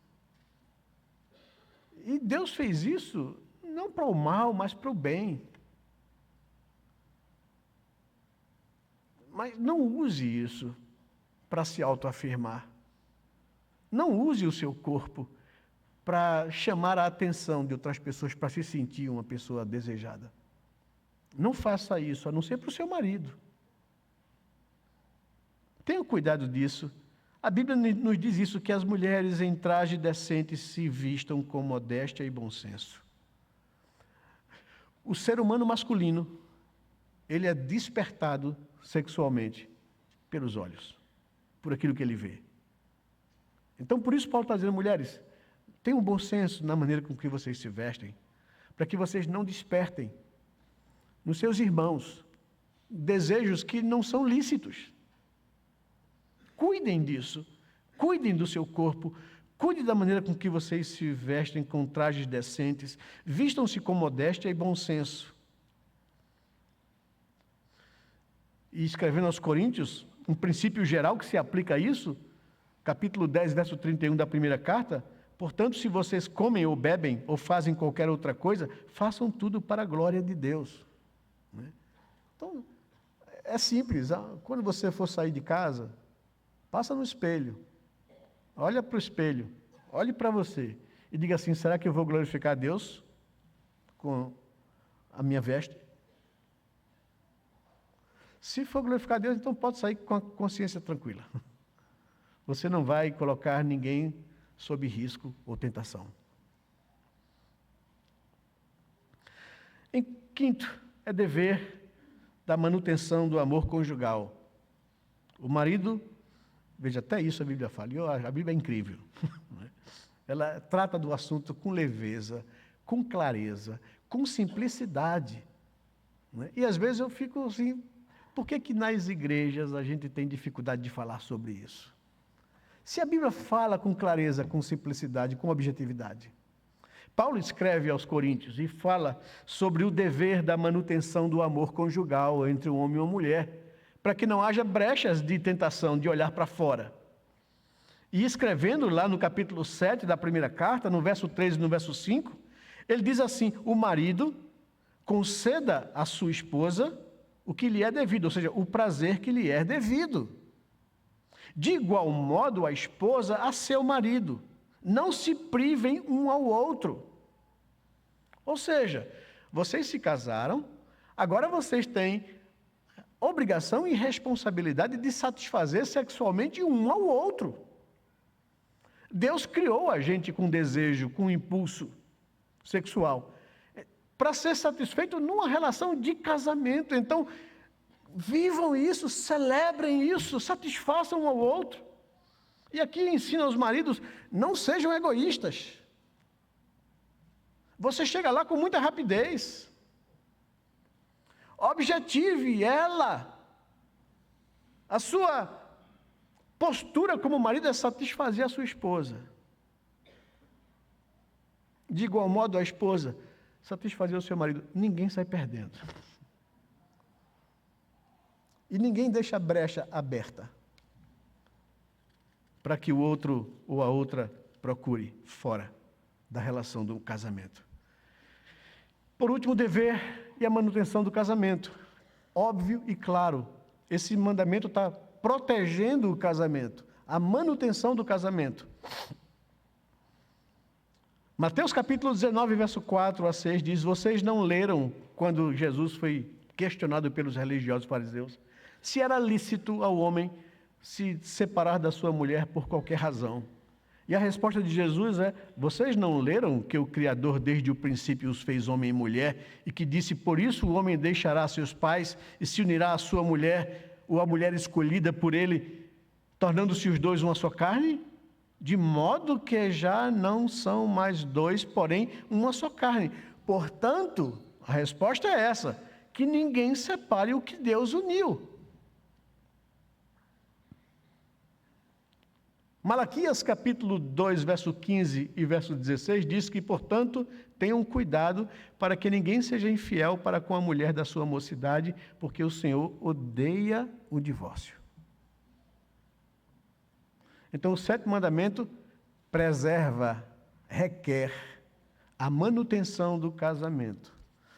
E Deus fez isso não para o mal, mas para o bem. Mas não use isso para se autoafirmar. Não use o seu corpo para chamar a atenção de outras pessoas, para se sentir uma pessoa desejada. Não faça isso, a não ser para o seu marido. Tenha cuidado disso. A Bíblia nos diz isso, que as mulheres em traje decente se vistam com modéstia e bom senso. O ser humano masculino, ele é despertado sexualmente pelos olhos, por aquilo que ele vê. Então, por isso Paulo está dizendo, mulheres, tenham bom senso na maneira com que vocês se vestem, para que vocês não despertem nos seus irmãos desejos que não são lícitos. Cuidem disso, cuidem do seu corpo, cuidem da maneira com que vocês se vestem com trajes decentes, vistam-se com modéstia e bom senso. E escrevendo aos Coríntios, um princípio geral que se aplica a isso, capítulo 10, verso 31 da primeira carta, portanto, se vocês comem ou bebem ou fazem qualquer outra coisa, façam tudo para a glória de Deus. né? Então, é simples. Quando você for sair de casa, passa no espelho. Olha para o espelho. Olhe para você. E diga assim, será que eu vou glorificar a Deus com a minha veste? Se for glorificar a Deus, então pode sair com a consciência tranquila. Você não vai colocar ninguém sob risco ou tentação. Em quinto, é dever da manutenção do amor conjugal. O marido, veja, até isso a Bíblia fala, e a Bíblia é incrível. Ela trata do assunto com leveza, com clareza, com simplicidade. E às vezes eu fico assim, por que nas igrejas a gente tem dificuldade de falar sobre isso? Se a Bíblia fala com clareza, com simplicidade, com objetividade. Paulo escreve aos Coríntios e fala sobre o dever da manutenção do amor conjugal entre um homem e uma mulher, para que não haja brechas de tentação de olhar para fora. E escrevendo lá no capítulo 7 da primeira carta, no verso 3 e no verso 5, ele diz assim, o marido conceda à sua esposa o que lhe é devido, ou seja, o prazer que lhe é devido. De igual modo, a esposa a seu marido. Não se privem um ao outro. Ou seja, vocês se casaram, agora vocês têm obrigação e responsabilidade de satisfazer sexualmente um ao outro. Deus criou a gente com desejo, com impulso sexual, para ser satisfeito numa relação de casamento. Então, vivam isso, celebrem isso, satisfaçam um ao outro. E aqui ensina aos maridos, não sejam egoístas. Você chega lá com muita rapidez. Objetive ela. A sua postura como marido é satisfazer a sua esposa. De igual modo, a esposa satisfazer o seu marido. Ninguém sai perdendo. E ninguém deixa a brecha aberta para que o outro ou a outra procure fora da relação do casamento. Por último, o dever e a manutenção do casamento. Óbvio e claro, esse mandamento está protegendo o casamento, a manutenção do casamento. Mateus capítulo 19, verso 4 a 6 diz, vocês não leram quando Jesus foi questionado pelos religiosos fariseus, se era lícito ao homem se separar da sua mulher por qualquer razão. E a resposta de Jesus é, vocês não leram que o Criador desde o princípio os fez homem e mulher, e que disse, por isso o homem deixará seus pais e se unirá à sua mulher, ou à mulher escolhida por ele, tornando-se os dois uma só carne? De modo que já não são mais dois, porém uma só carne. Portanto, a resposta é essa, que ninguém separe o que Deus uniu. Malaquias capítulo 2, verso 15 e verso 16 diz que, portanto, tenham cuidado para que ninguém seja infiel para com a mulher da sua mocidade, porque o Senhor odeia o divórcio. Então, o sétimo mandamento preserva, requer a manutenção do casamento.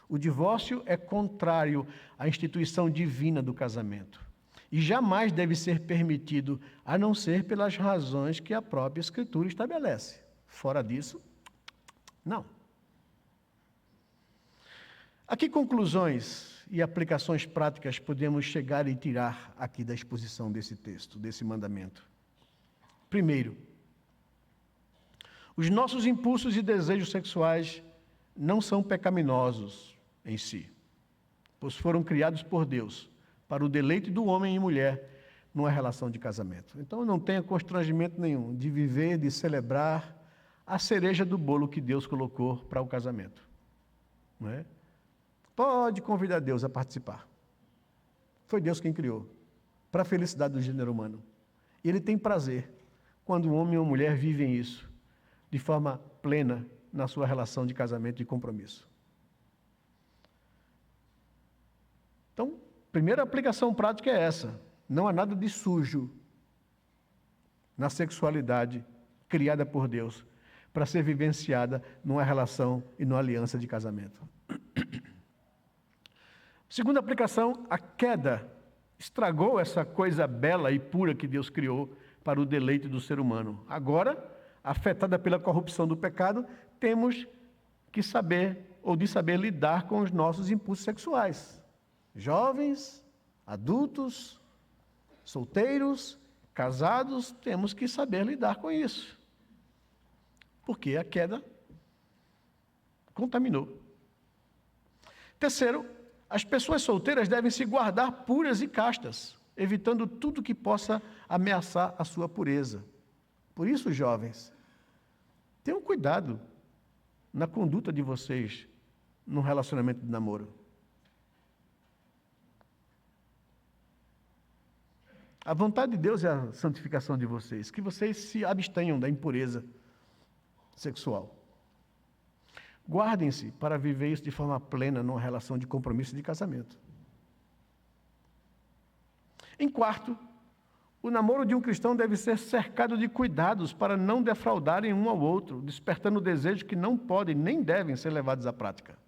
O divórcio é contrário à instituição divina do casamento. E jamais deve ser permitido, a não ser pelas razões que a própria Escritura estabelece. Fora disso, não. A que conclusões e aplicações práticas podemos chegar e tirar aqui da exposição desse texto, desse mandamento? Primeiro, os nossos impulsos e desejos sexuais não são pecaminosos em si, pois foram criados por Deus para o deleite do homem e mulher numa relação de casamento. Então não tenha constrangimento nenhum de viver, de celebrar a cereja do bolo que Deus colocou para o casamento. Não é? Pode convidar Deus a participar. Foi Deus quem criou, para a felicidade do gênero humano. E Ele tem prazer quando um homem e uma mulher vivem isso de forma plena na sua relação de casamento e compromisso. Então, primeira aplicação prática é essa. Não há nada de sujo na sexualidade criada por Deus para ser vivenciada numa relação e numa aliança de casamento. Segunda aplicação, a queda estragou essa coisa bela e pura que Deus criou para o deleite do ser humano. Agora, afetada pela corrupção do pecado, temos que saber, ou de saber lidar com os nossos impulsos sexuais. Jovens, adultos, solteiros, casados, temos que saber lidar com isso. Porque a queda contaminou. Terceiro, as pessoas solteiras devem se guardar puras e castas, evitando tudo que possa ameaçar a sua pureza. Por isso, jovens, tenham cuidado na conduta de vocês no relacionamento de namoro. A vontade de Deus é a santificação de vocês, que vocês se abstenham da impureza sexual. Guardem-se para viver isso de forma plena numa relação de compromisso de casamento. Em quarto, o namoro de um cristão deve ser cercado de cuidados para não defraudarem um ao outro, despertando desejos que não podem nem devem ser levados à prática.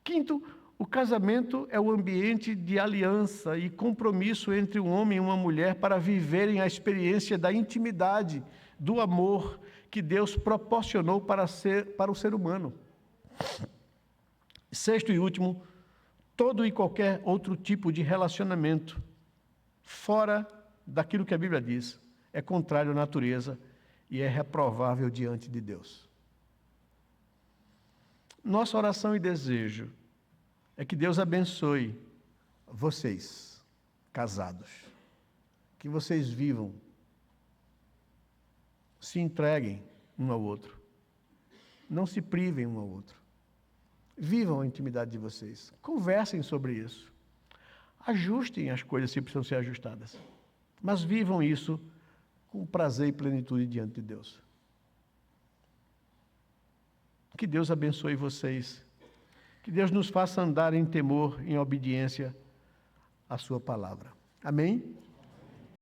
Quinto, o casamento é o ambiente de aliança e compromisso entre um homem e uma mulher para viverem a experiência da intimidade, do amor que Deus proporcionou para o ser humano. Sexto e último, todo e qualquer outro tipo de relacionamento fora daquilo que a Bíblia diz é contrário à natureza e é reprovável diante de Deus. Nossa oração e desejo é que Deus abençoe vocês, casados, que vocês vivam, se entreguem um ao outro, não se privem um ao outro, vivam a intimidade de vocês, conversem sobre isso, ajustem as coisas se precisam ser ajustadas, mas vivam isso com prazer e plenitude diante de Deus. Que Deus abençoe vocês, que Deus nos faça andar em temor, em obediência à sua palavra. Amém?